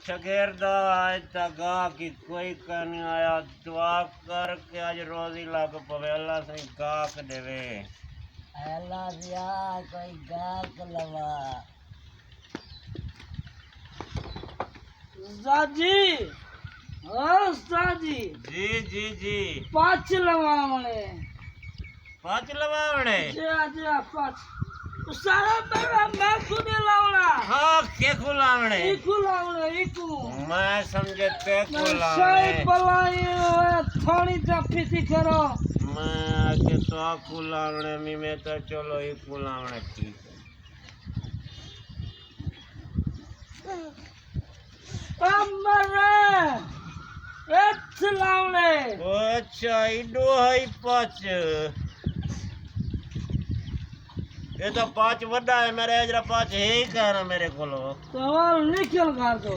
शगेरदा आज तक की कोई का नहीं आया। दुआ कर के आज रोजी लग पवे, अल्लाह से गाहक देवे। अल्लाह दिया कोई गाहक लवा। साजी साजी जी जी जी 5 लवावणे। 5 लवावणे? जी पाँच सारा मेरा मैं खुद लावना। हाँ के खुलावणे? इकू लावणे इकू। मैं समझे ते खुलावणे। शाही पलाई थोड़ी जफी थी करो। मैं के तो खुलावणे में तो चलो ही खुलावणे ठीक है। अमरे एथ लावणे। अच्छा इडो है 5। ये तो 5 वड्डा है मेरे, जरा 5 है ही कहना मेरे को। तो निकल कर दो।